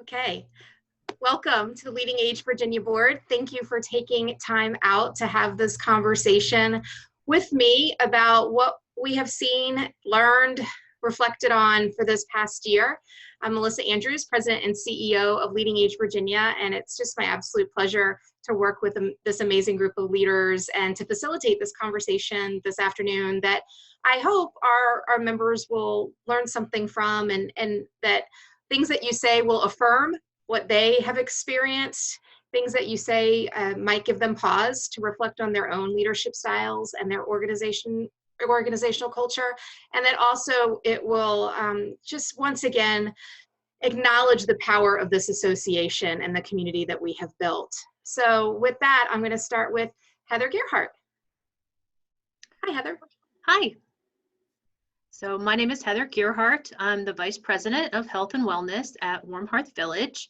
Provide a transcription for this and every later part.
Okay, welcome to the Leading Age Virginia Board. Thank you for taking time out to have this conversation with me about what we have seen, learned, reflected on for this past year. I'm Melissa Andrews, President and CEO of Leading Age Virginia, and it's just my absolute pleasure to work with this amazing group of leaders and to facilitate this conversation this afternoon that I hope our members will learn something from, and that things that you say will affirm what they have experienced. Things that you say might give them pause to reflect on their own leadership styles and their organizational culture. And that also it will just once again acknowledge the power of this association and the community that we have built. So with that, I'm going to start with Heather Gearhart. Hi, Heather. Hi. So my name is Heather Gearhart. I'm the Vice President of Health and Wellness at Warm Hearth Village,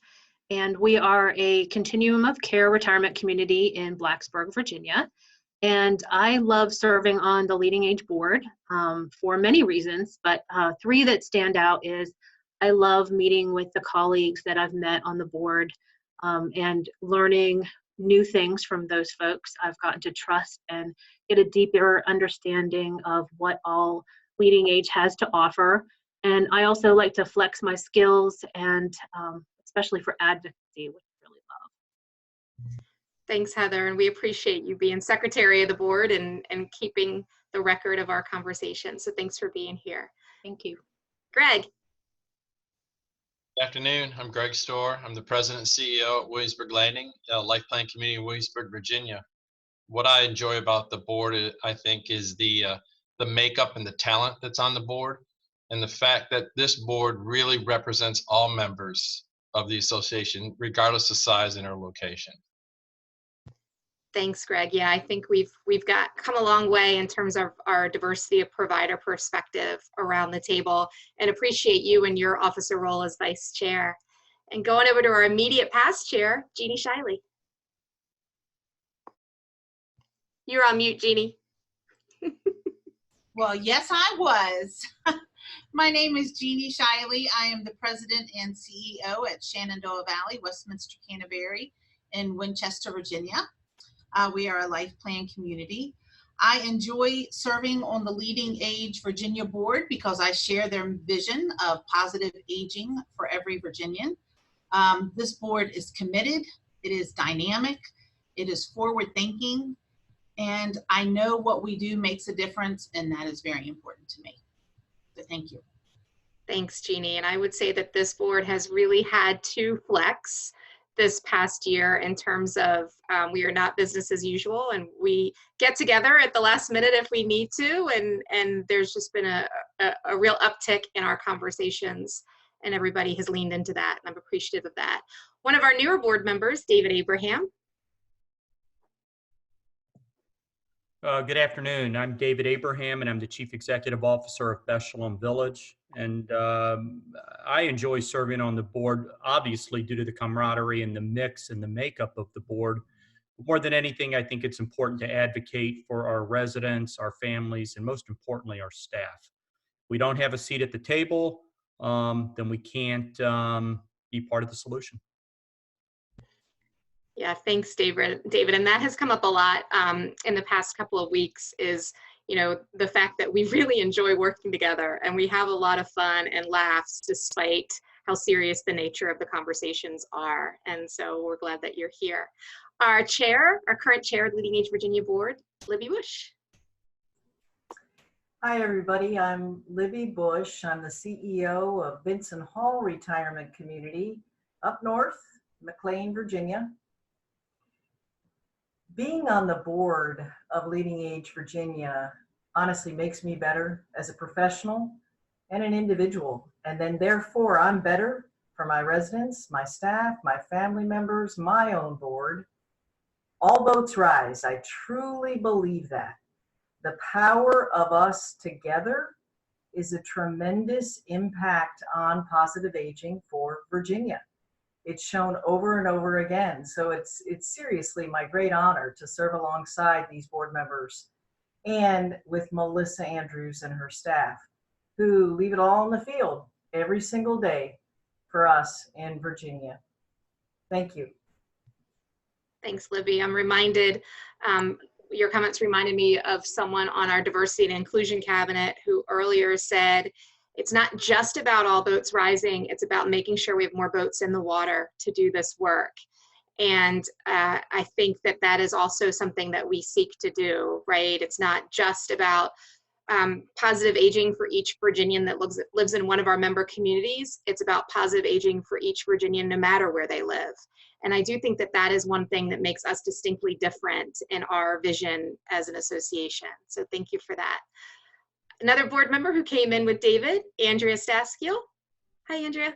and we are a continuum of care retirement community in Blacksburg, Virginia. And I love serving on the Leading Age Board for many reasons, but three that stand out is I love meeting with the colleagues that I've met on the board and learning new things from those folks. I've gotten to trust and get a deeper understanding of what all Leading Age has to offer. And I also like to flex my skills, and especially for advocacy, which I really love. Thanks, Heather, and we appreciate you being Secretary of the Board and keeping the record of our conversation. So thanks for being here. Thank you. Greg. Good afternoon. I'm Greg Storr. I'm the President and CEO at Williamsburg Landing, a life plan community in Williamsburg, Virginia. What I enjoy about the board, I think, is the makeup and the talent that's on the board, and the fact that this board really represents all members of the association, regardless of size and or location. Thanks, Greg. Yeah, I think we've come a long way in terms of our diversity of provider perspective around the table, and appreciate you and your officer role as Vice Chair. And going over to our immediate past chair, Jeannie Shiley. You're on mute, Jeannie. Well, yes, I was. My name is Jeannie Shiley. I am the President and CEO at Shenandoah Valley, Westminster Canterbury in Winchester, Virginia. We are a life plan community. I enjoy serving on the Leading Age Virginia board because I share their vision of positive aging for every Virginian. This board is committed, it is dynamic, it is forward thinking, and I know what we do makes a difference, and that is very important to me. So thank you. Thanks, Jeannie. And I would say that this board has really had to flex this past year in terms of we are not business as usual, and we get together at the last minute if we need to, and there's just been a real uptick in our conversations, and everybody has leaned into that, and I'm appreciative of that. One of our newer board members, David Abraham. Good afternoon. I'm David Abraham, and I'm the Chief Executive Officer of Beshalom Village. And I enjoy serving on the board, obviously due to the camaraderie and the mix and the makeup of the board. More than anything, I think it's important to advocate for our residents, our families, and most importantly, our staff. If we don't have a seat at the table, then we can't be part of the solution. Yeah, thanks, David. And that has come up a lot in the past couple of weeks is, you know, the fact that we really enjoy working together and we have a lot of fun and laughs despite how serious the nature of the conversations are. And so we're glad that you're here. Our current chair of the Leading Age Virginia Board, Libby Bush. Hi, everybody. I'm Libby Bush. I'm the CEO of Vincent Hall Retirement Community up north, McLean, Virginia. Being on the board of Leading Age Virginia honestly makes me better as a professional and an individual. And then therefore I'm better for my residents, my staff, my family members, my own board. All boats rise. I truly believe that. The power of us together is a tremendous impact on positive aging for Virginia. It's shown over and over again. So it's seriously my great honor to serve alongside these board members and with Melissa Andrews and her staff, who leave it all in the field every single day for us in Virginia. Thank you. Thanks, Libby. I'm reminded, your comments reminded me of someone on our diversity and inclusion cabinet who earlier said, it's not just about all boats rising, it's about making sure we have more boats in the water to do this work. And I think that that is also something that we seek to do, right? It's not just about positive aging for each Virginian that lives in one of our member communities. It's about positive aging for each Virginian, no matter where they live. And I do think that that is one thing that makes us distinctly different in our vision as an association. So thank you for that. Another board member who came in with David, Andrea Staskel. Hi, Andrea.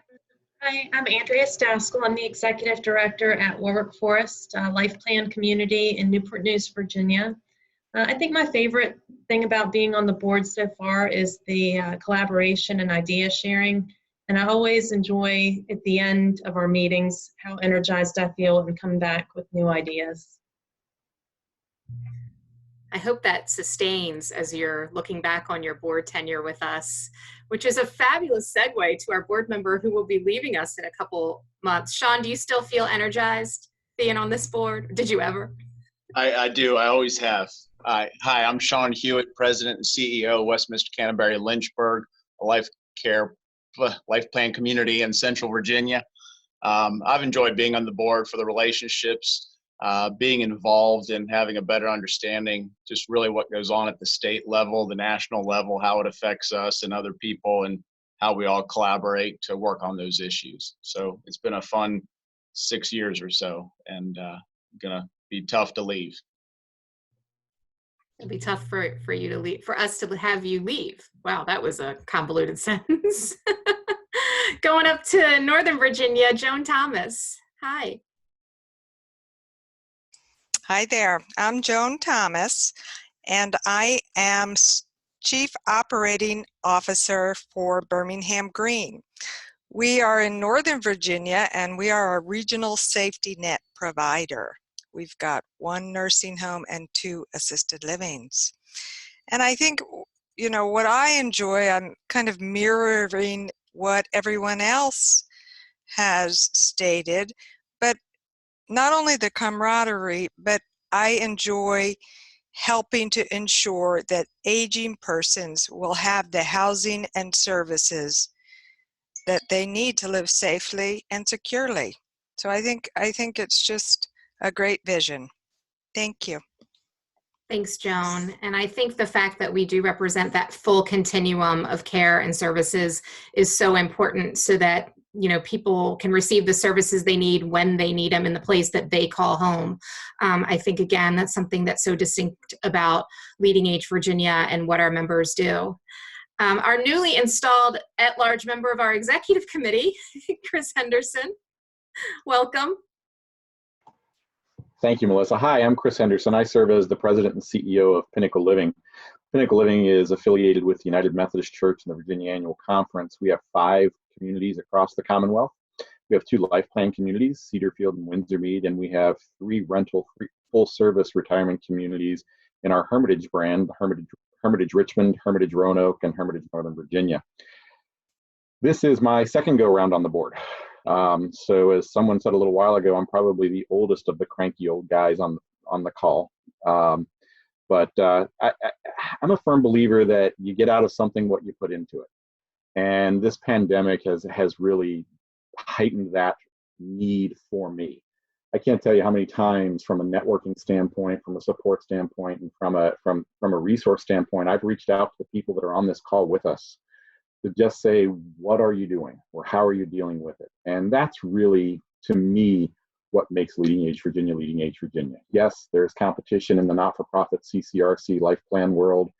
Hi, I'm Andrea Staskel. I'm the Executive Director at Warwick Forest Life Plan Community in Newport News, Virginia. I think my favorite thing about being on the board so far is the collaboration and idea sharing. And I always enjoy at the end of our meetings how energized I feel and come back with new ideas. I hope that sustains as you're looking back on your board tenure with us, which is a fabulous segue to our board member who will be leaving us in a couple months. Sean, do you still feel energized being on this board? Did you ever? I do. I always have. Hi, I'm Sean Hewitt, President and CEO of Westminster Canterbury Lynchburg, a life plan community in Central Virginia. I've enjoyed being on the board for the relationships, being involved and having a better understanding, just really what goes on at the state level, the national level, how it affects us and other people, and how we all collaborate to work on those issues. So it's been a fun 6 years or so, and gonna be tough to leave. It'd be tough for you to leave, for us to have you leave. Wow, that was a convoluted sentence. Going up to Northern Virginia, Joan Thomas. Hi. Hi there, I'm Joan Thomas, and I am Chief Operating Officer for Birmingham Green. We are in Northern Virginia, and we are a regional safety net provider. We've got 1 nursing home and 2 assisted livings. And I think, you know, what I enjoy, I'm kind of mirroring what everyone else has stated, but not only the camaraderie, but I enjoy helping to ensure that aging persons will have the housing and services that they need to live safely and securely. So I think it's just a great vision. Thank you. Thanks, Joan. And I think the fact that we do represent that full continuum of care and services is so important, so that, you know, people can receive the services they need when they need them in the place that they call home. I think, again, that's something that's so distinct about Leading Age Virginia and what our members do. Our newly installed at-large member of our executive committee, Chris Henderson, welcome. Thank you, Melissa. Hi, I'm Chris Henderson. I serve as the president and CEO of Pinnacle Living. Pinnacle Living is affiliated with the United Methodist Church and the Virginia Annual Conference. We have 5 communities across the Commonwealth. We have 2 life plan communities, Cedarfield and Windsor Mead, and we have 3 rental full-service retirement communities in our Hermitage brand, Hermitage Richmond, Hermitage Roanoke, and Hermitage Northern Virginia. This is my second go-around on the board. So as someone said a little while ago, I'm probably the oldest of the cranky old guys on the call. I'm a firm believer that you get out of something what you put into it. And this pandemic has really heightened that need for me. I can't tell you how many times, from a networking standpoint, from a support standpoint, and from a resource standpoint, I've reached out to the people that are on this call with us to just say, what are you doing, or how are you dealing with it? And that's really, to me, what makes Leading Age Virginia Leading Age Virginia. Yes, there's competition in the not-for-profit CCRC life plan world,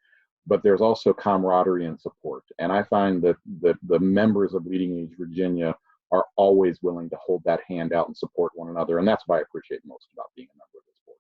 but there's also camaraderie and support. And I find that the members of Leading Age Virginia are always willing to hold that hand out and support one another. And that's what I appreciate most about being a member of this board.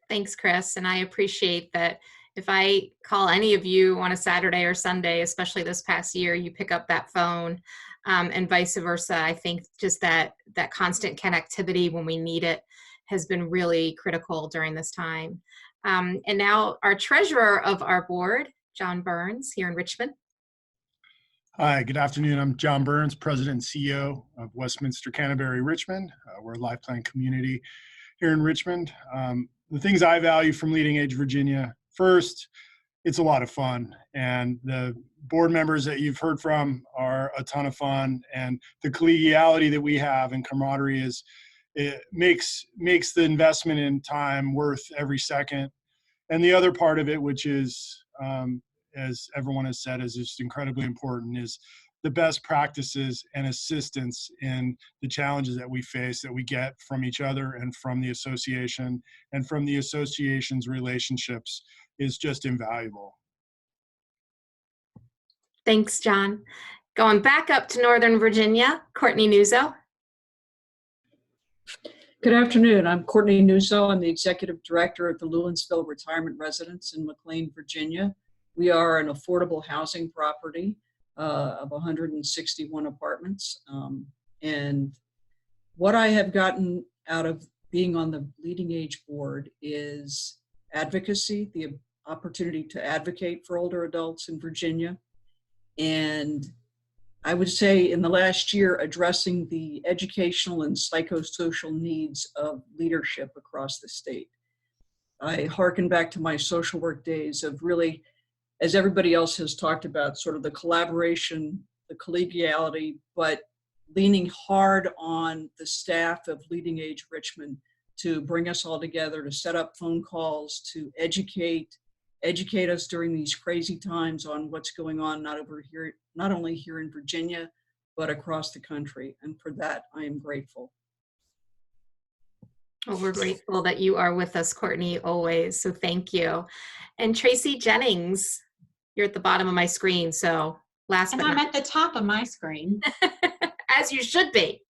Thanks, Chris. And I appreciate that if I call any of you on a Saturday or Sunday, especially this past year, you pick up that phone, and vice versa. I think just that constant connectivity when we need it has been really critical during this time. And now our treasurer of our board, John Burns, here in Richmond. Hi, good afternoon. I'm John Burns, President and CEO of Westminster Canterbury Richmond. We're a life plan community here in Richmond. The things I value from Leading Age Virginia, first, it's a lot of fun, and the board members that you've heard from are a ton of fun, and the collegiality that we have and camaraderie it makes the investment in time worth every second. And the other part of it, which is, as everyone has said, is just incredibly important, is the best practices and assistance in the challenges that we face that we get from each other and from the association and from the association's relationships is just invaluable. Thanks, John. Going back up to Northern Virginia, Courtney Nuzzo. Good afternoon. I'm Courtney Nuzzo. I'm the Executive Director at the Lewinsville Retirement Residence in McLean, Virginia. We are an affordable housing property of 161 apartments. And what I have gotten out of being on the Leading Age Board is advocacy, the opportunity to advocate for older adults in Virginia. And I would say in the last year, addressing the educational and psychosocial needs of leadership across the state. I hearken back to my social work days of really, as everybody else has talked about, sort of the collaboration, the collegiality, but leaning hard on the staff of Leading Age Richmond to bring us all together, to set up phone calls, to educate us during these crazy times on what's going on, not only here in Virginia, but across the country. And for that, I am grateful. Well, we're grateful that you are with us, Courtney, always. So thank you. And Tracy Jennings, you're at the bottom of my screen. So last, and I'm at the top of my screen. As you should be.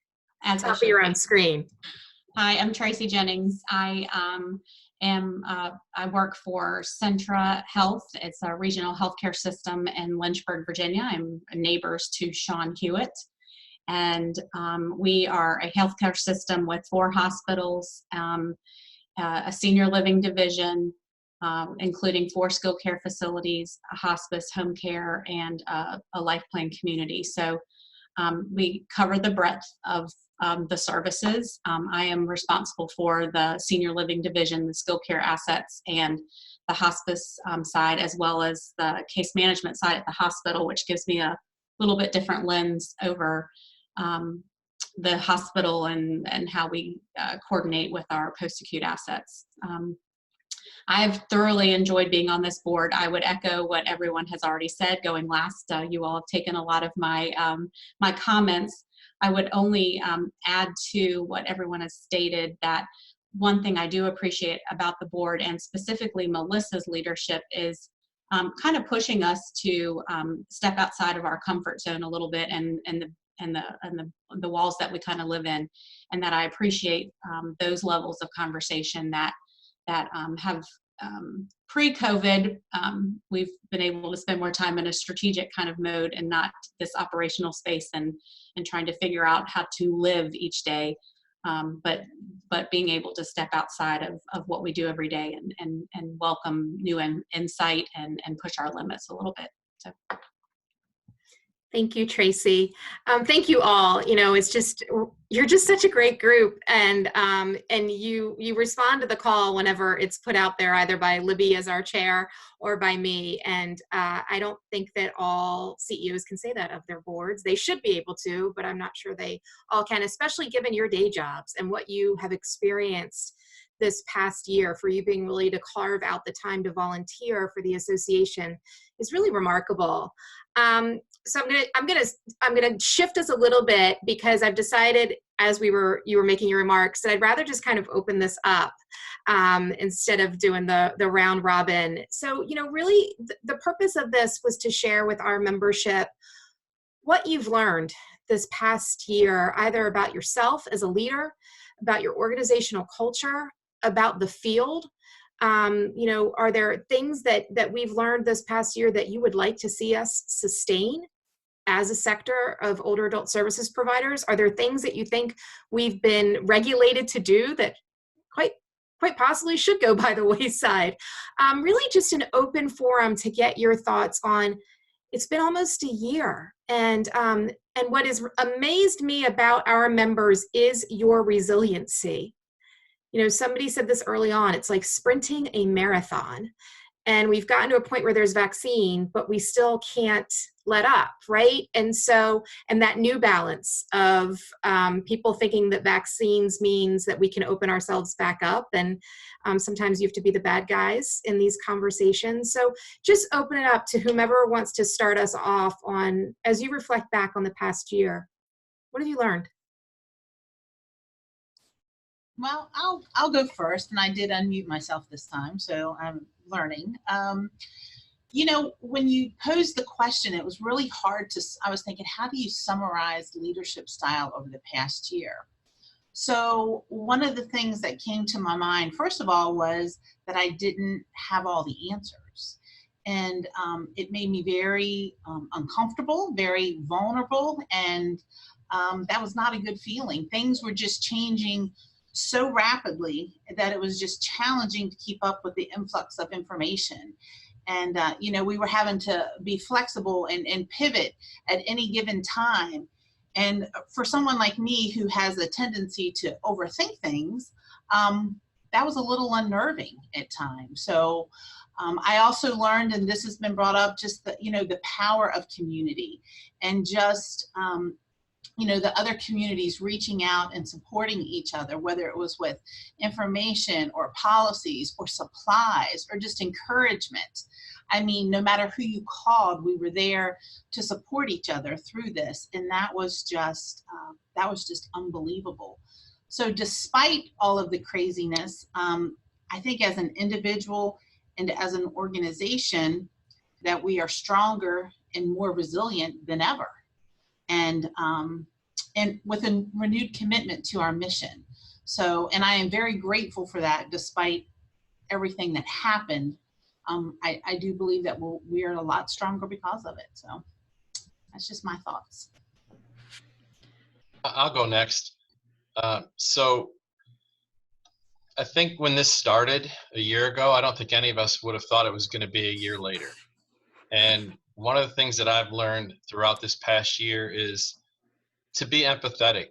At the top of your own screen. Hi, I'm Tracy Jennings. I work for Centra Health. It's a regional healthcare system in Lynchburg, Virginia. I'm neighbors to Sean Hewitt. And we are a healthcare system with 4 hospitals, a senior living division, including 4 skilled care facilities, a hospice, home care, and a life plan community. So we cover the breadth of the services. I am responsible for the senior living division, the skilled care assets, and the hospice side, as well as the case management side at the hospital, which gives me a little bit different lens over the hospital and how we coordinate with our post-acute assets. I've thoroughly enjoyed being on this board. I would echo what everyone has already said. Going last, you all have taken a lot of my my comments. I would only add to what everyone has stated that one thing I do appreciate about the board, and specifically Melissa's leadership, is kind of pushing us to step outside of our comfort zone a little bit and the walls that we kind of live in, and that I appreciate those levels of conversation that have pre-COVID, we've been able to spend more time in a strategic kind of mode and not this operational space and trying to figure out how to live each day, but being able to step outside of what we do every day and welcome new insight and push our limits a little bit. So. Thank you, Tracy. Thank you all. You know, it's just, you're just such a great group, and you respond to the call whenever it's put out there, either by Libby as our chair or by me. And I don't think that all CEOs can say that of their boards. They should be able to, but I'm not sure they all can, especially given your day jobs and what you have experienced this past year. For you being willing to carve out the time to volunteer for the association is really remarkable. So I'm gonna shift us a little bit, because I've decided, as you were making your remarks, that I'd rather just kind of open this up instead of doing the round robin. So, you know, really the purpose of this was to share with our membership what you've learned this past year, either about yourself as a leader, about your organizational culture, about the field. You know, are there things that we've learned this past year that you would like to see us sustain as a sector of older adult services providers? Are there things that you think we've been regulated to do that quite possibly should go by the wayside? Really just an open forum to get your thoughts on, it's been almost a year. And what has amazed me about our members is your resiliency. You know, somebody said this early on, it's like sprinting a marathon. And we've gotten to a point where there's vaccine, but we still can't let up, right? And so, and that new balance of people thinking that vaccines means that we can open ourselves back up. And sometimes you have to be the bad guys in these conversations. So just open it up to whomever wants to start us off on, as you reflect back on the past year, what have you learned? Well, I'll go first, and I did unmute myself this time, so I'm learning. You know, when you posed the question, it was really hard to, I was thinking, how do you summarize leadership style over the past year? So one of the things that came to my mind, first of all, was that I didn't have all the answers. And it made me very uncomfortable, very vulnerable, and that was not a good feeling. Things were just changing so rapidly that it was just challenging to keep up with the influx of information. And, you know, we were having to be flexible and pivot at any given time. And for someone like me who has a tendency to overthink things, that was a little unnerving at times. So I also learned, and this has been brought up, just the, you know, the power of community and just, you know, the other communities reaching out and supporting each other, whether it was with information or policies or supplies or just encouragement. I mean, no matter who you called, we were there to support each other through this. And that was just unbelievable. So despite all of the craziness, I think as an individual and as an organization that we are stronger and more resilient than ever. And with a renewed commitment to our mission. So, and I am very grateful for that, despite everything that happened. I do believe that we are a lot stronger because of it. So that's just my thoughts. I'll go next. So I think when this started a year ago, I don't think any of us would have thought it was going to be a year later. And one of the things that I've learned throughout this past year is to be empathetic.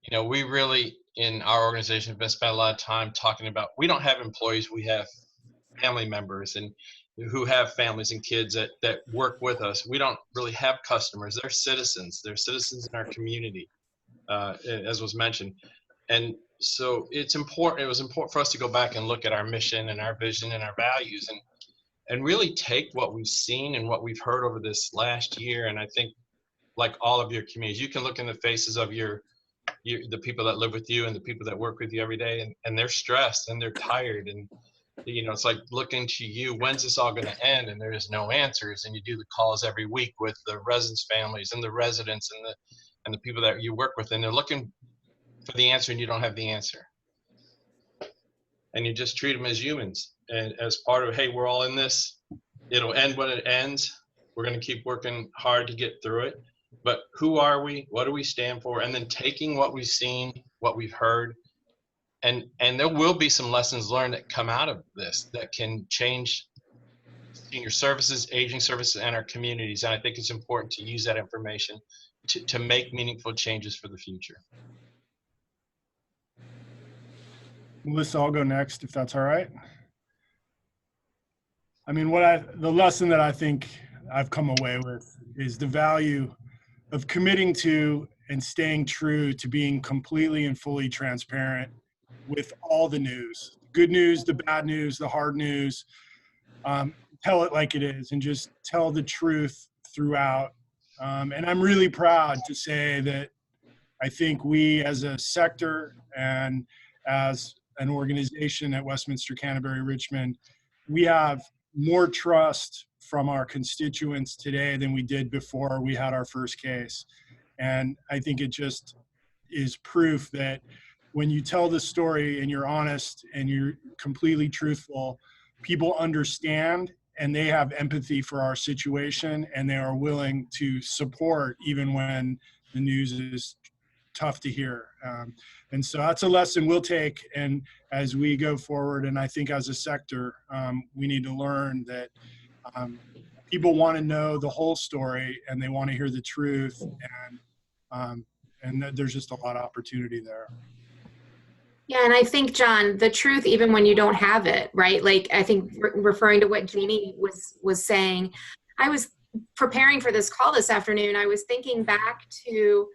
You know, we really, in our organization, have been spending a lot of time talking about, we don't have employees, we have family members and who have families and kids that work with us. We don't really have customers. They're citizens. They're citizens in our community, as was mentioned. And so it's important, it was important for us to go back and look at our mission and our vision and our values and really take what we've seen and what we've heard over this last year. And I think, like all of your communities, you can look in the faces of the people that live with you and the people that work with you every day, and they're stressed and they're tired, and you know, it's like looking to you, when's this all going to end? And there is no answers. And you do the calls every week with the residents' families and the residents and the people that you work with, and they're looking for the answer, and you don't have the answer. And you just treat them as humans and as part of, hey, we're all in this. It'll end when it ends. We're going to keep working hard to get through it. But who are we? What do we stand for? And then taking what we've seen, what we've heard, and there will be some lessons learned that come out of this that can change senior services, aging services, and our communities. And I think it's important to use that information to make meaningful changes for the future. Melissa, I'll go next if that's all right. I mean, the lesson that I think I've come away with is the value of committing to and staying true to being completely and fully transparent with all the news, good news, the bad news, the hard news. Tell it like it is and just tell the truth throughout. And I'm really proud to say that I think we as a sector and as an organization at Westminster Canterbury Richmond, we have more trust from our constituents today than we did before we had our first case. And I think it just is proof that when you tell the story and you're honest and you're completely truthful, people understand and they have empathy for our situation and they are willing to support even when the news is tough to hear. And so that's a lesson we'll take and as we go forward. And I think as a sector, we need to learn that people want to know the whole story and they want to hear the truth, and there's just a lot of opportunity there. Yeah, and I think, John, the truth, even when you don't have it, right? Like, I think referring to what Jeannie was saying, I was preparing for this call this afternoon. I was thinking back to,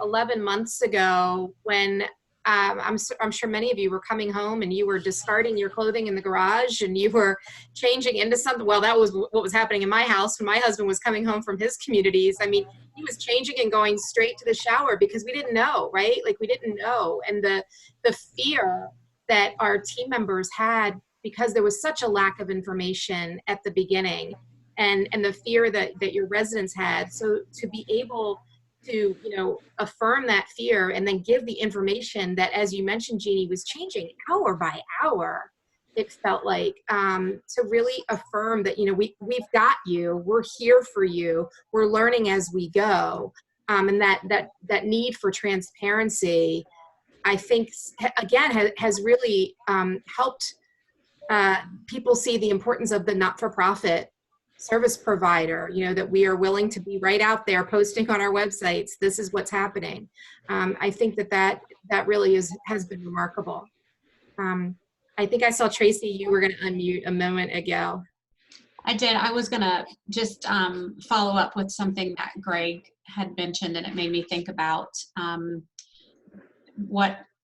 11 months ago when I'm sure many of you were coming home and you were discarding your clothing in the garage and you were changing into something. Well, that was what was happening in my house when my husband was coming home from his communities. I mean, he was changing and going straight to the shower because we didn't know, right? Like, we didn't know. And the fear that our team members had, because there was such a lack of information at the beginning, and the fear that your residents had. So to be able to, affirm that fear and then give the information that, as you mentioned, Jeannie, was changing hour by hour, it felt like, to really affirm that, we've got you, we're here for you, we're learning as we go. And that need for transparency, I think, again, has really helped people see the importance of the not-for-profit service provider, that we are willing to be right out there posting on our websites, this is what's happening. I think that really has been remarkable. I think I saw Tracy, you were going to unmute a moment ago. I did. I was going to just follow up with something that Greg had mentioned, and it made me think about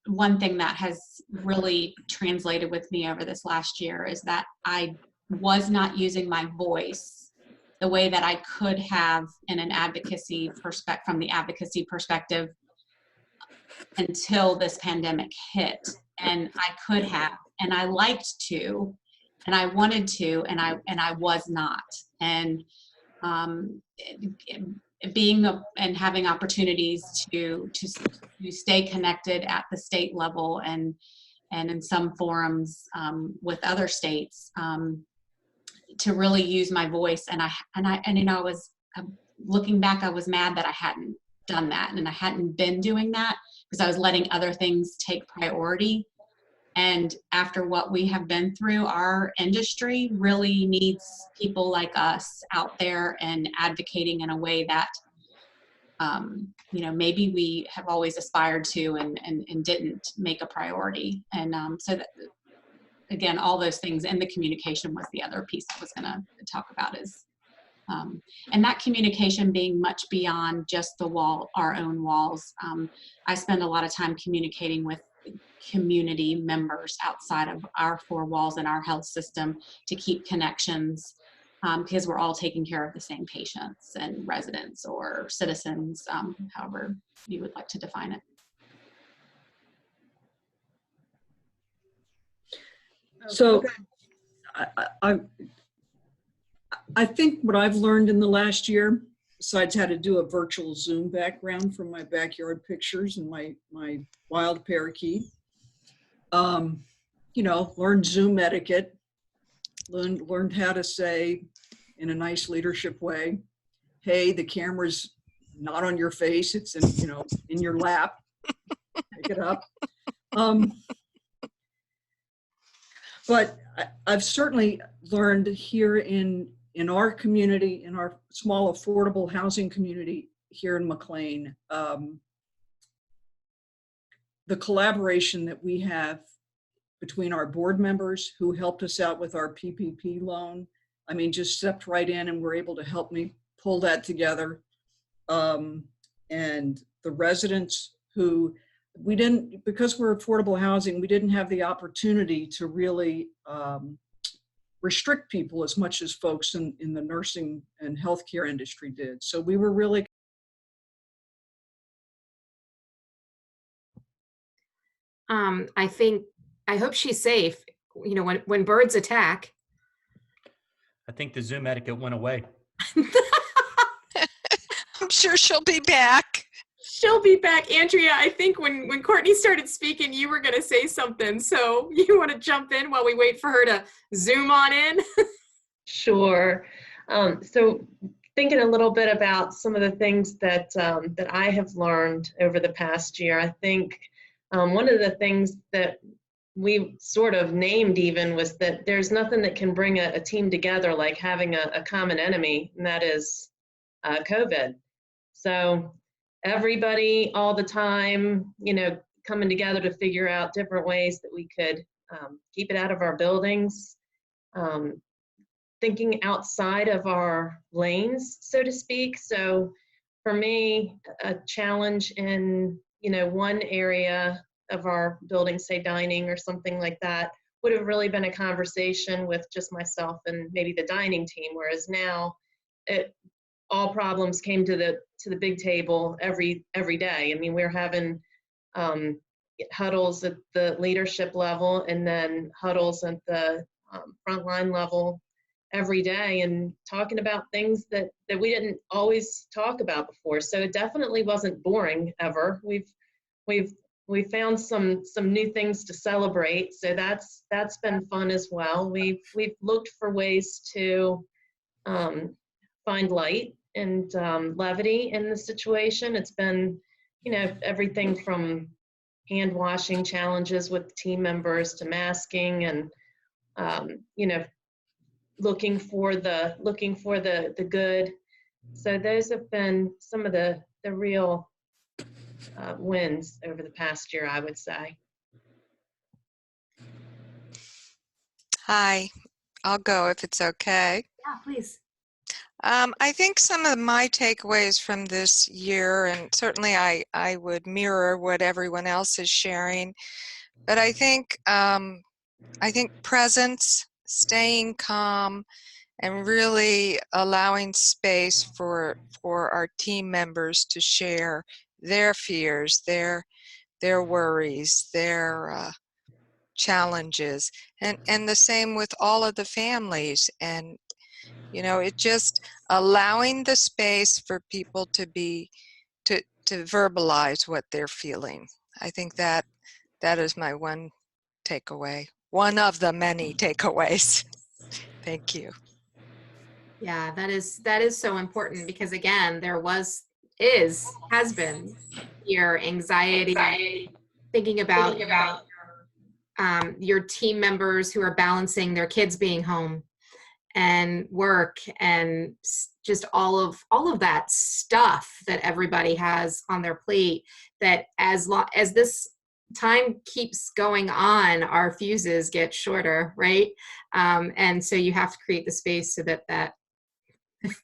one thing that has really translated with me over this last year is that I was not using my voice the way that I could have in an advocacy perspective, from the advocacy perspective, until this pandemic hit. And I could have, and I liked to, and I wanted to, and I was not. And and having opportunities to stay connected at the state level and in some forums with other states, to really use my voice. And I was looking back, I was mad that I hadn't done that, and I hadn't been doing that because I was letting other things take priority. And after what we have been through, our industry really needs people like us out there and advocating in a way that, maybe we have always aspired to and didn't make a priority. And so that, again, all those things, and the communication was the other piece I was going to talk about is, and that communication being much beyond just our own walls. I spend a lot of time communicating with community members outside of our four walls in our health system to keep connections, because we're all taking care of the same patients and residents or citizens, however you would like to define it. So I think what I've learned in the last year, besides how to do a virtual Zoom background from my backyard pictures and my wild parakeet, learned Zoom etiquette, learned how to say in a nice leadership way, hey, the camera's not on your face, it's in your lap, pick it up. But I've certainly learned here in our community, in our small affordable housing community here in McLean, the collaboration that we have between our board members who helped us out with our PPP loan, just stepped right in and were able to help me pull that together. And the residents who because we're affordable housing, we didn't have the opportunity to really restrict people as much as folks in the nursing and healthcare industry did. So we were really. I hope she's safe. When birds attack. I think the Zoom etiquette went away. I'm sure she'll be back. She'll be back. Andrea, I think when Courtney started speaking, you were going to say something. So you want to jump in while we wait for her to Zoom on in? Sure. So thinking a little bit about some of the things that I have learned over the past year, I think one of the things that we sort of named even was that there's nothing that can bring a team together like having a common enemy, and that is COVID. So everybody all the time, coming together to figure out different ways that we could keep it out of our buildings, thinking outside of our lanes, so to speak. So for me, a challenge in, one area of our building, say dining or something like that, would have really been a conversation with just myself and maybe the dining team, whereas now all problems came to the big table every day. I mean, we're having huddles at the leadership level and then huddles at the frontline level every day, and talking about things that we didn't always talk about before. So it definitely wasn't boring ever. We found some new things to celebrate. So that's been fun as well. We've looked for ways to find light and levity in the situation. It's been, everything from hand washing challenges with team members to masking and, looking for the good. So those have been some of the real wins over the past year, I would say. Hi, I'll go if it's okay. Yeah, please. I think some of my takeaways from this year, and certainly I would mirror what everyone else is sharing, but I think presence, staying calm, and really allowing space for our team members to share their fears, their worries, their challenges, and the same with all of the families. And it just allowing the space for people to verbalize what they're feeling. I think that is my one takeaway, one of the many takeaways. Thank you. Yeah, that is so important, because again, has been your anxiety, thinking about your team members who are balancing their kids being home and work and just all of that stuff that everybody has on their plate, that as long as this time keeps going on, our fuses get shorter, right? And so you have to create the space so that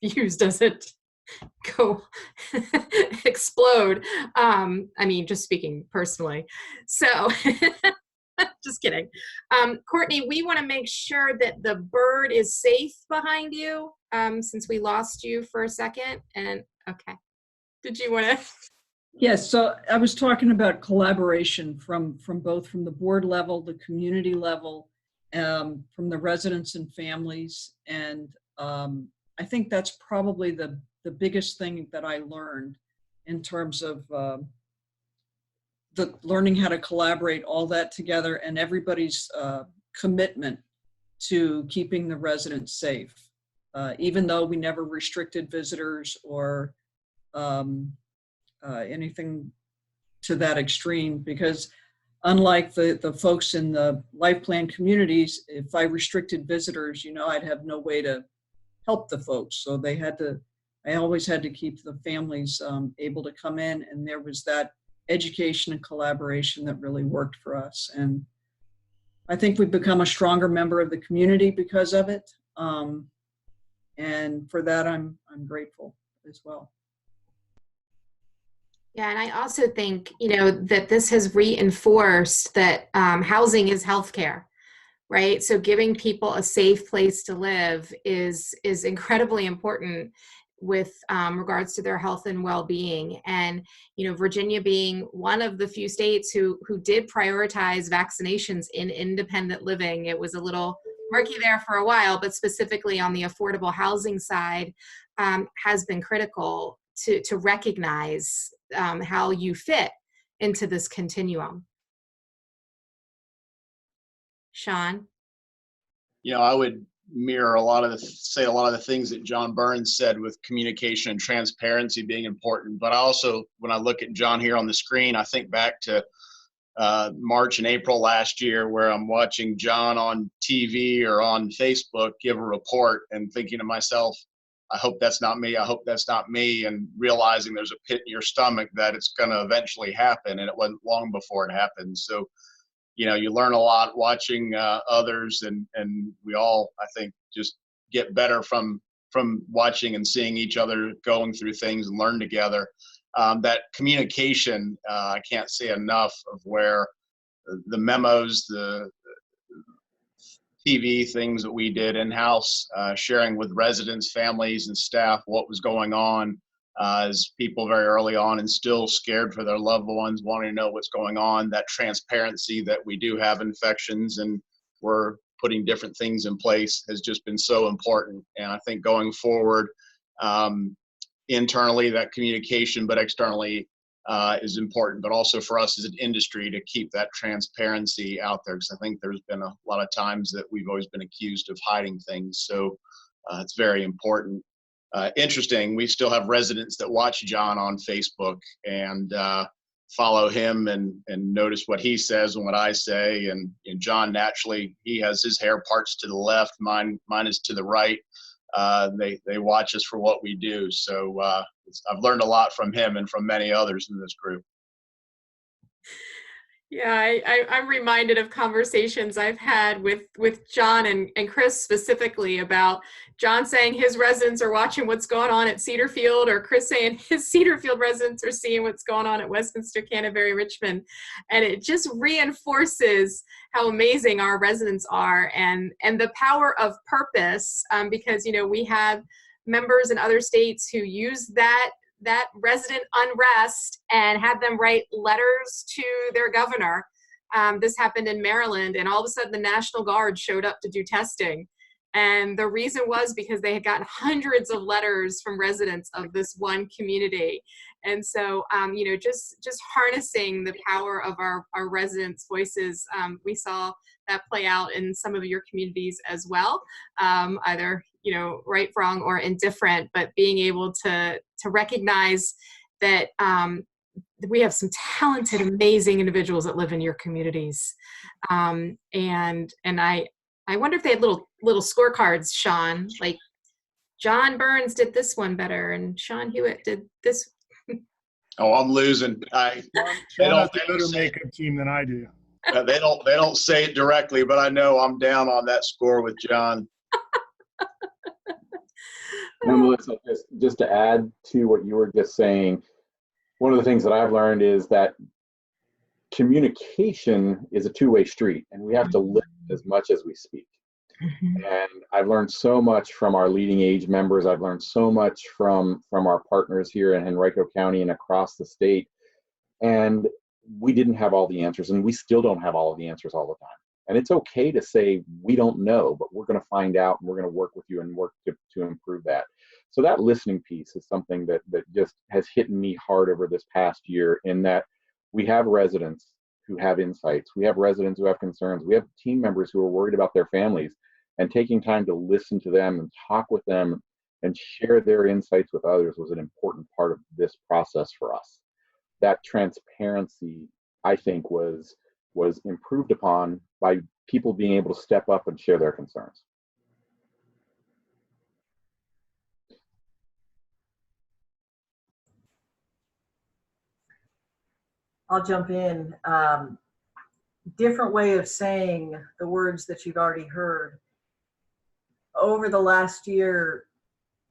fuse doesn't go explode. I mean, just speaking personally. So just kidding. Courtney, we want to make sure that the bird is safe behind you, since we lost you for a second. And okay, did you want to? Yes, so I was talking about collaboration from both from the board level, the community level, from the residents and families. And I think that's probably the biggest thing that I learned in terms of the learning how to collaborate, all that together, and everybody's commitment to keeping the residents safe, even though we never restricted visitors or anything to that extreme, because unlike the folks in the life plan communities, if I restricted visitors, I'd have no way to help the folks. So I always had to keep the families able to come in, and there was that education and collaboration that really worked for us. And I think we've become a stronger member of the community because of it. And for that, I'm grateful as well. Yeah, and I also think, that this has reinforced that housing is healthcare, right? So giving people a safe place to live is incredibly important with regards to their health and well-being. And, Virginia being one of the few states who did prioritize vaccinations in independent living. It was a little murky there for a while, but specifically on the affordable housing side, has been critical to recognize how you fit into this continuum. Sean? I would mirror a lot of the things that John Burns said, with communication and transparency being important. But I also, when I look at John here on the screen, I think back to March and April last year, where I'm watching John on TV or on Facebook give a report and thinking to myself, I hope that's not me. I hope that's not me. And realizing there's a pit in your stomach that it's going to eventually happen. And it wasn't long before it happened. So, you know, you learn a lot watching others, and we all, I think, just get better from watching and seeing each other going through things and learn together. That communication, I can't say enough of where the memos, the TV things that we did in-house, sharing with residents, families, and staff what was going on, as people very early on and still scared for their loved ones, wanting to know what's going on. That transparency that we do have infections and we're putting different things in place has just been so important. And I think going forward, internally, that communication, but externally is important, but also for us as an industry to keep that transparency out there, because I think there's been a lot of times that we've always been accused of hiding things. So it's very important. Interesting, we still have residents that watch John on Facebook and follow him and notice what he says and what I say. And John, naturally, he has his hair parts to the left, mine is to the right. They watch us for what we do. So I've learned a lot from him and from many others in this group. Yeah, I'm reminded of conversations I've had with John and Chris specifically about John saying his residents are watching what's going on at Cedarfield, or Chris saying his Cedarfield residents are seeing what's going on at Westminster, Canterbury, Richmond. And it just reinforces how amazing our residents are and the power of purpose, because, you know, we have members in other states who use that resident unrest and had them write letters to their governor. This happened in Maryland, and all of a sudden the National Guard showed up to do testing. And the reason was because they had gotten hundreds of letters from residents of this one community. And so, you know, just harnessing the power of our residents' voices, we saw that play out in some of your communities as well, either, you know, right, wrong, or indifferent, but being able to recognize that we have some talented, amazing individuals that live in your communities. And I wonder if they had little scorecards, Sean, like John Burns did this one better and Sean Hewitt did this. Oh, I'm losing. They don't better makeup team than I do. They don't say it directly, but I know I'm down on that score with John. And Melissa, just to add to what you were just saying, one of the things that I've learned is that communication is a two-way street, and we have to listen as much as we speak. Mm-hmm. And I've learned so much from our leading age members. I've learned so much from our partners here in Henrico County and across the state. And we didn't have all the answers, and we still don't have all of the answers all the time. And it's okay to say, we don't know, but we're going to find out, and we're going to work with you and work to improve that. So that listening piece is something that just has hit me hard over this past year, in that we have residents who have insights. We have residents who have concerns. We have team members who are worried about their families, and taking time to listen to them and talk with them and share their insights with others was an important part of this process for us. That transparency, I think, was improved upon by people being able to step up and share their concerns. I'll jump in. Different way of saying the words that you've already heard. Over the last year,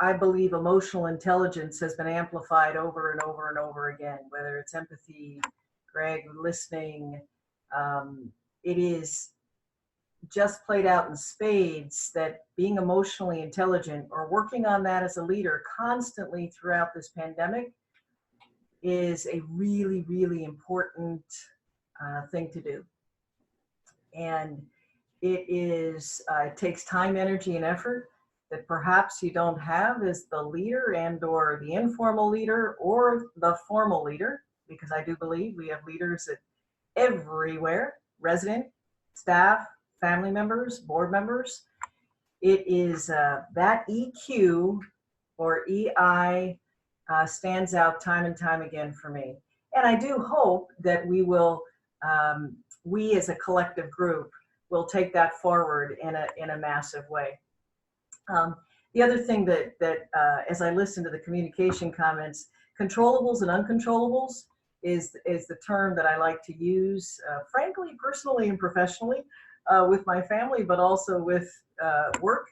I believe emotional intelligence has been amplified over and over and over again, whether it's empathy, Greg, listening. It is just played out in spades that being emotionally intelligent, or working on that as a leader constantly throughout this pandemic, is a really, really important thing to do. And it takes time, energy, and effort that perhaps you don't have as the leader and or the informal leader or the formal leader, because I do believe we have leaders everywhere, resident, staff, family members, board members. It is that EQ or EI stands out time and time again for me. And I do hope that we will we as a collective group will take that forward in a massive way. The other thing that as I listen to the communication comments, controllables and uncontrollables is the term that I like to use, frankly, personally and professionally, with my family, but also with work.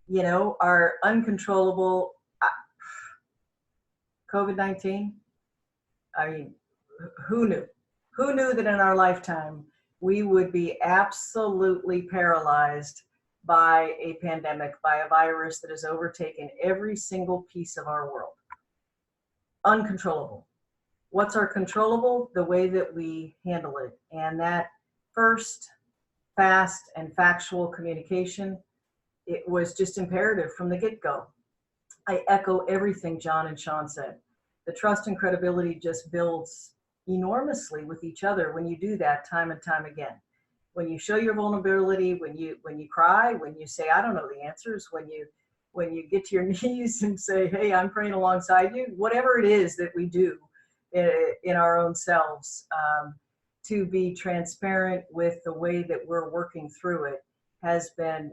You know, our uncontrollable, COVID-19, I mean, who knew? Who knew that in our lifetime we would be absolutely paralyzed by a pandemic, by a virus that has overtaken every single piece of our world? Uncontrollable. What's our controllable? The way that we handle it. And that first, fast and factual communication, it was just imperative from the get-go. I echo everything John and Sean said. The trust and credibility just builds enormously with each other when you do that time and time again. When you show your vulnerability, when you cry, when you say, I don't know the answers, when you get to your knees and say, hey, I'm praying alongside you, whatever it is that we do in our own selves, to be transparent with the way that we're working through it has been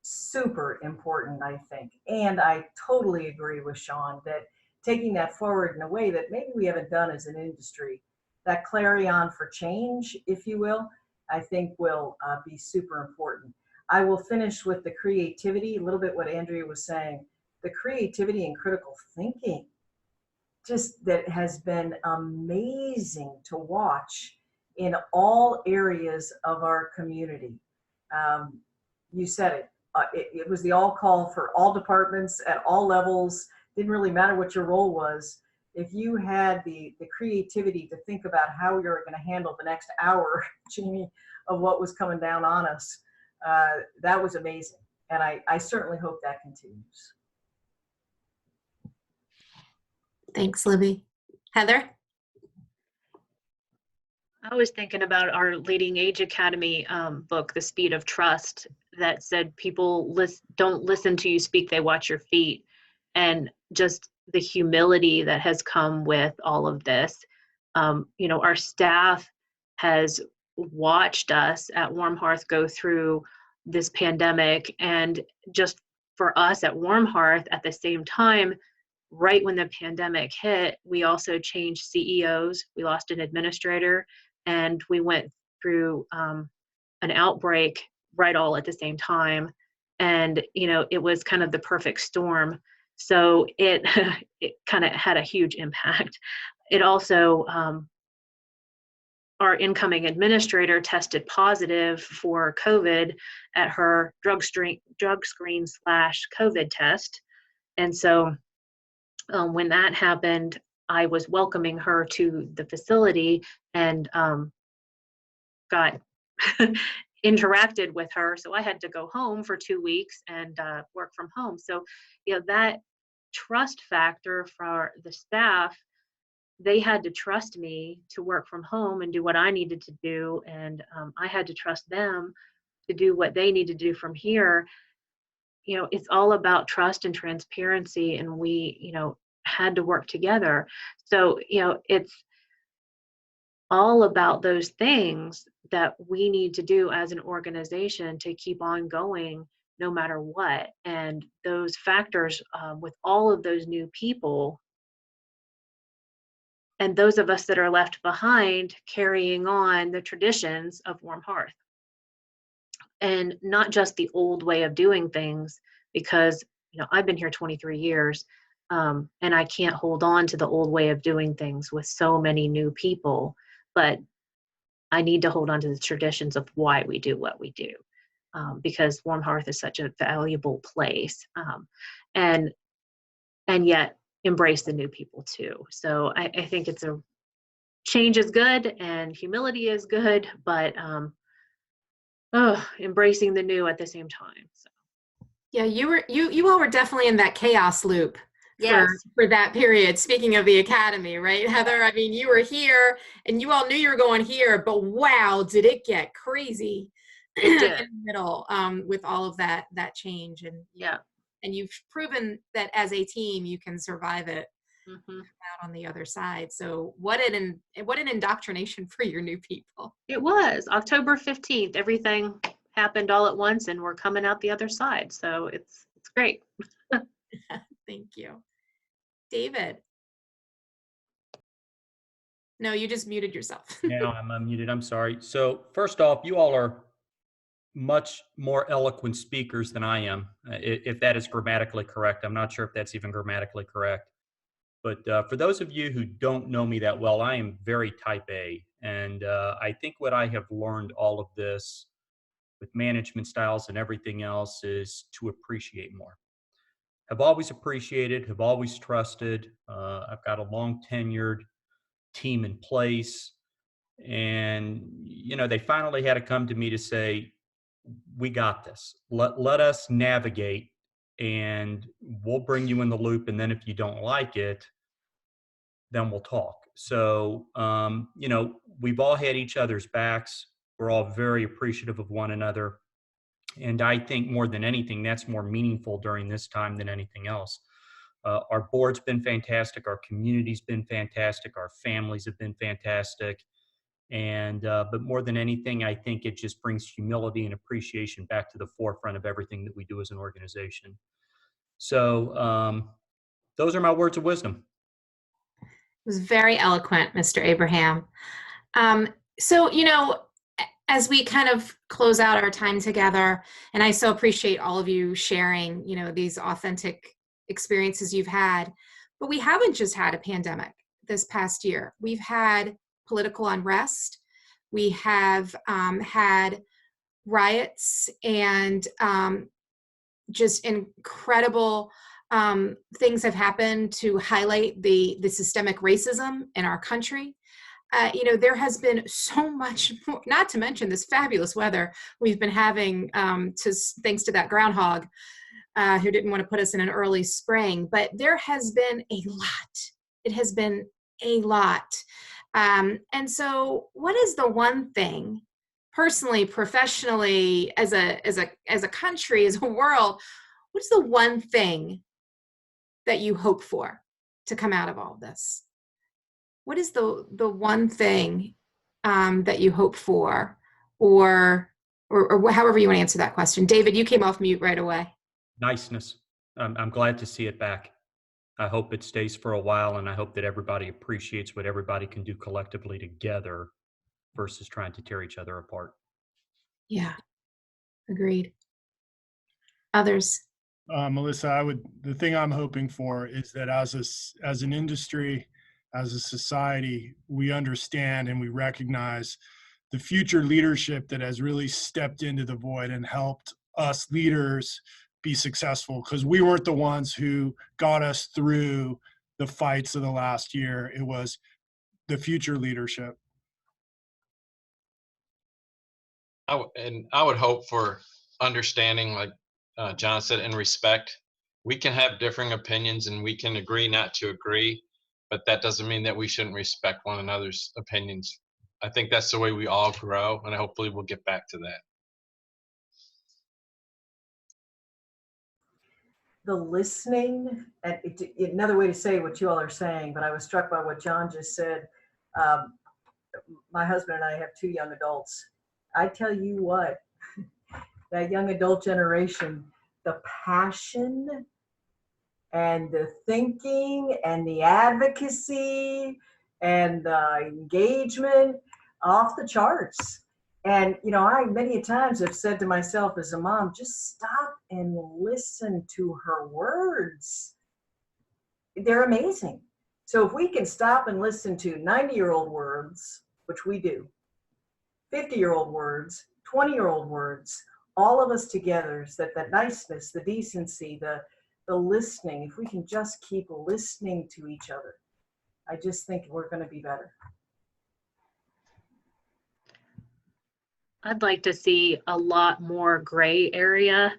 super important, I think. And I totally agree with Sean that taking that forward in a way that maybe we haven't done as an industry, that clarion for change, if you will, I think will be super important. I will finish with the creativity, a little bit what Andrea was saying, the creativity and critical thinking, just that has been amazing to watch in all areas of our community. You said it. It was the all call for all departments at all levels. Didn't really matter what your role was. If you had the creativity to think about how you're going to handle the next hour, Jeannie, of what was coming down on us, that was amazing. And I certainly hope that continues. Thanks, Libby. Heather? I was thinking about our Leading Age Academy book, The Speed of Trust, that said people don't listen to you speak, they watch your feet. And just the humility that has come with all of this. You know, our staff has watched us at Warm Hearth go through this pandemic, and just for us at Warm Hearth at the same time, right when the pandemic hit, we also changed CEOs, we lost an administrator, and we went through an outbreak right all at the same time. And, you know, it was kind of the perfect storm. So it kind of had a huge impact. It also, our incoming administrator tested positive for COVID at her drug screen / COVID test. And so when that happened, I was welcoming her to the facility and got interacted with her. So I had to go home for 2 weeks and work from home. So, you know, that trust factor for the staff, they had to trust me to work from home and do what I needed to do. And I had to trust them to do what they needed to do from here. You know, it's all about trust and transparency, and we, you know, had to work together. So, you know, it's all about those things that we need to do as an organization to keep on going no matter what. And those factors with all of those new people and those of us that are left behind carrying on the traditions of Warm Hearth. And not just the old way of doing things, because, you know, I've been here 23 years and I can't hold on to the old way of doing things with so many new people, but I need to hold on to the traditions of why we do what we do, because Warm Hearth is such a valuable place, and yet embrace the new people too. So I think it's a change is good and humility is good, but embracing the new at the same time. So. Yeah, you all were definitely in that chaos loop. Yes. For that period. Speaking of the academy, right, Heather? I mean, you were here and you all knew you were going here, but wow, did it get crazy in the middle with all of that change. And yeah, and you've proven that as a team you can survive it. out on the other side. So what an indoctrination for your new people. It was October 15th. Everything happened all at once, and we're coming out the other side. So it's great. Thank you. David. No, you just muted yourself. Now I'm unmuted. I'm sorry. So first off, you all are much more eloquent speakers than I am, if that is grammatically correct. I'm not sure if that's even grammatically correct. But for those of you who don't know me that well, I am very type A. And I think what I have learned all of this with management styles and everything else is to appreciate more. Have always appreciated, have always trusted. I've got a long tenured team in place. And, you know, they finally had to come to me to say, we got this. Let us navigate and we'll bring you in the loop. And then if you don't like it, then we'll talk. So, you know, we've all had each other's backs. We're all very appreciative of one another. And I think more than anything, that's more meaningful during this time than anything else. Our board's been fantastic. Our community's been fantastic. Our families have been fantastic. And, but more than anything, I think it just brings humility and appreciation back to the forefront of everything that we do as an organization. So those are my words of wisdom. It was very eloquent, Mr. Abraham. So, you know, as we kind of close out our time together, and I so appreciate all of you sharing, you know, these authentic experiences you've had, but we haven't just had a pandemic this past year. We've had political unrest. We have had riots and just incredible things have happened to highlight the systemic racism in our country. You know, there has been so much more, not to mention this fabulous weather we've been having thanks to that groundhog who didn't want to put us in an early spring. But there has been a lot. It has been a lot. And so what is the one thing, personally, professionally, as a country, as a world, what's the one thing that you hope for to come out of all this? What is the one thing that you hope for, or however you want to answer that question? David, you came off mute right away. Niceness. I'm glad to see it back. I hope it stays for a while, and I hope that everybody appreciates what everybody can do collectively together versus trying to tear each other apart. Yeah, agreed. Others? Melissa, the thing I'm hoping for is that as an industry, as a society, we understand and we recognize the future leadership that has really stepped into the void and helped us leaders be successful, because we weren't the ones who got us through the fights of the last year. It was the future leadership. I would hope for understanding, like John said, and respect. We can have differing opinions and we can agree not to agree, but that doesn't mean that we shouldn't respect one another's opinions. I think that's the way we all grow, and hopefully we'll get back to that. The listening, and another way to say what you all are saying, but I was struck by what John just said. My husband and I have 2 young adults. I tell you what, that young adult generation, the passion and the thinking and the advocacy and the engagement, off the charts. And, you know, I many times have said to myself as a mom, just stop and listen to her words. They're amazing. So if we can stop and listen to 90-year-old words, which we do, 50-year-old words, 20-year-old words, all of us together, that niceness, the decency, the listening, if we can just keep listening to each other, I just think we're going to be better. I'd like to see a lot more gray area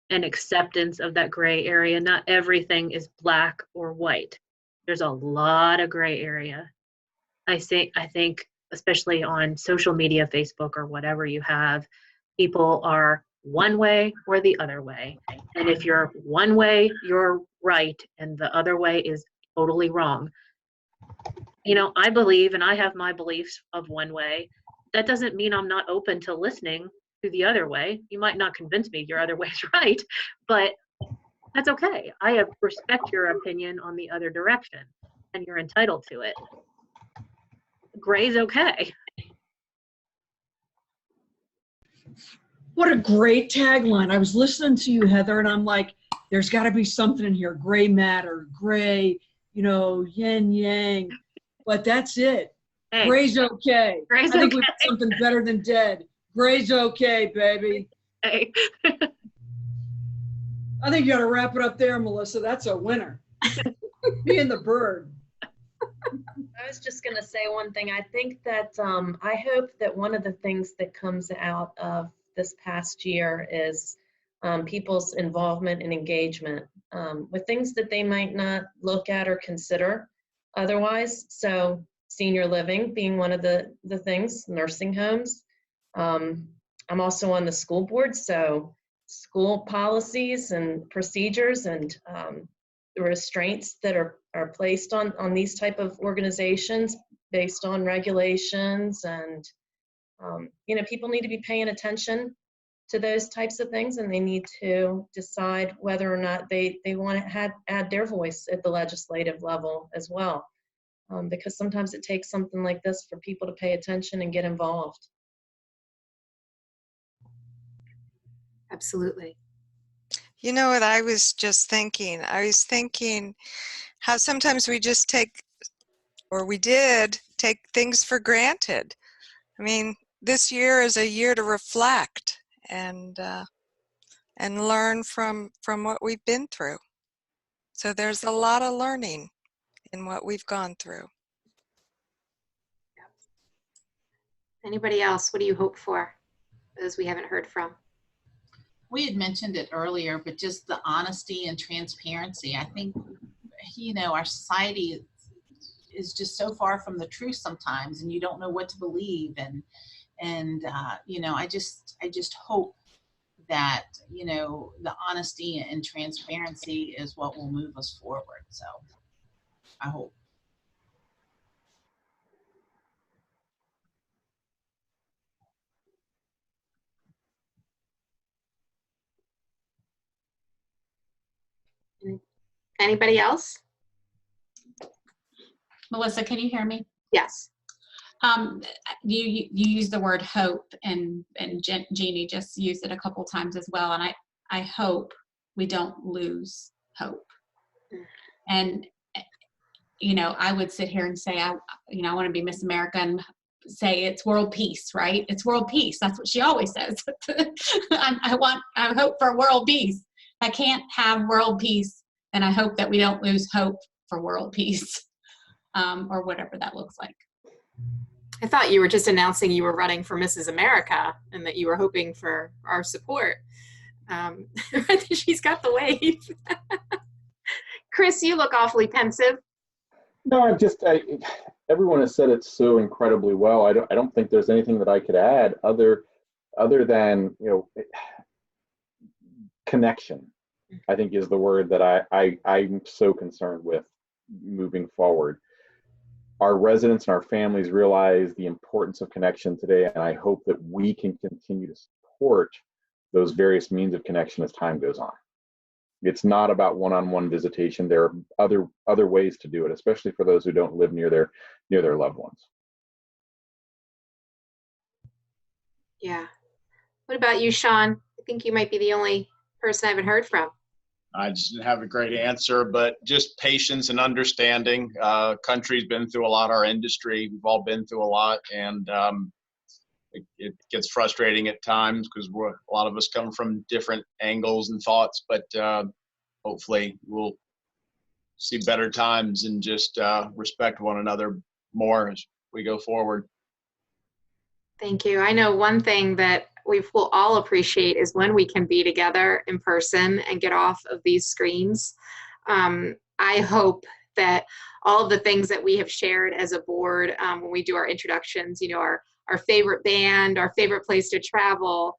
and acceptance of that gray area. Not everything is black or white. There's a lot of gray area. I think especially on social media, Facebook or whatever you have, people are one way or the other way. And if you're one way, you're right, and the other way is totally wrong. You know, I believe, and I have my beliefs of one way. That doesn't mean I'm not open to listening to the other way. You might not convince me your other way is right, but that's okay. I respect your opinion on the other direction, and you're entitled to it. Gray's okay. What a great tagline. I was listening to you, Heather, and I'm like, there's got to be something in here. Gray matter, gray, you know, yin yang. But that's it. Hey, Gray's okay. Gray's I think okay. we've got something better than dead. Gray's okay, baby. Hey. I think you got to wrap it up there, Melissa. That's a winner. Me and the bird. I was just going to say one thing. I think that I hope that one of the things that comes out of this past year is people's involvement and engagement with things that they might not look at or consider otherwise. So senior living being one of the things, nursing homes. I'm also on the school board, so school policies and procedures and the restraints that are placed on these type of organizations based on regulations, and you know, people need to be paying attention to those types of things, and they need to decide whether or not they want to add their voice at the legislative level as well, because sometimes it takes something like this for people to pay attention and get involved. Absolutely. You know what I was just thinking? I was thinking how sometimes we just take, or we did, take things for granted. I mean, this year is a year to reflect and learn from what we've been through. So there's a lot of learning in what we've gone through. Anybody else? What do you hope for? Those we haven't heard from. We had mentioned it earlier, but just the honesty and transparency. I think, you know, our society is just so far from the truth sometimes, and you don't know what to believe. And you know, I just hope that, you know, the honesty and transparency is what will move us forward. So I hope. Anybody else? Melissa, can you hear me? Yes. You use the word hope, and Jeannie just used it a couple times as well. And I hope we don't lose hope. And, you know, I would sit here and say, I want to be Miss America and say it's world peace, right? It's world peace. That's what she always says. I hope for world peace. I can't have world peace, and I hope that we don't lose hope for world peace, or whatever that looks like. I thought you were just announcing you were running for Mrs. America and that you were hoping for our support. She's got the wave. Chris, you look awfully pensive. No, everyone has said it so incredibly well. I don't think there's anything that I could add other than, you know, connection, I think, is the word that I'm so concerned with moving forward. Our residents and our families realize the importance of connection today, and I hope that we can continue to support those various means of connection as time goes on. It's not about one-on-one visitation. There are other ways to do it, especially for those who don't live near their loved ones. Yeah. What about you, Sean? I think you might be the only person I haven't heard from. I just didn't have a great answer, but just patience and understanding. Country's been through a lot, our industry, we've all been through a lot, and it gets frustrating at times because a lot of us come from different angles and thoughts, but hopefully we'll see better times and just respect one another more as we go forward. Thank you. I know one thing that we will all appreciate is when we can be together in person and get off of these screens. I hope that all of the things that we have shared as a board when we do our introductions, you know, our favorite band, our favorite place to travel,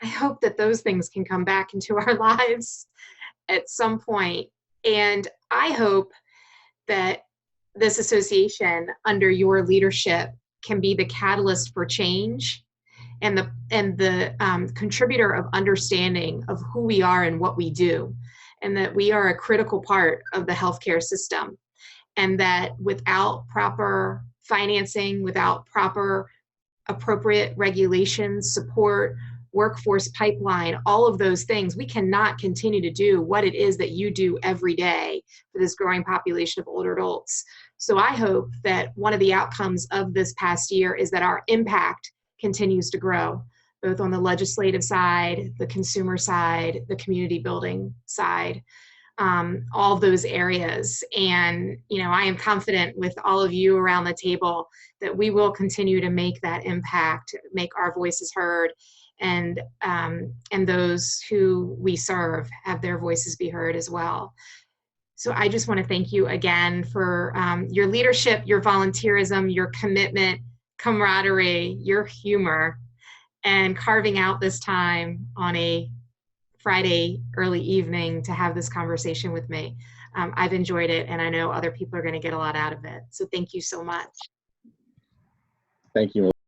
I hope that those things can come back into our lives at some point. And I hope that this association under your leadership can be the catalyst for change and the contributor of understanding of who we are and what we do, and that we are a critical part of the healthcare system, and that without proper financing, without proper appropriate regulations, support, workforce pipeline, all of those things, we cannot continue to do what it is that you do every day for this growing population of older adults. So I hope that one of the outcomes of this past year is that our impact continues to grow, both on the legislative side, the consumer side, the community building side, all of those areas. And, you know, I am confident with all of you around the table that we will continue to make that impact, make our voices heard, and those who we serve have their voices be heard as well. So I just want to thank you again for your leadership, your volunteerism, your commitment, camaraderie, your humor, and carving out this time on a Friday early evening to have this conversation with me. I've enjoyed it, and I know other people are going to get a lot out of it. So thank you so much. Thank you,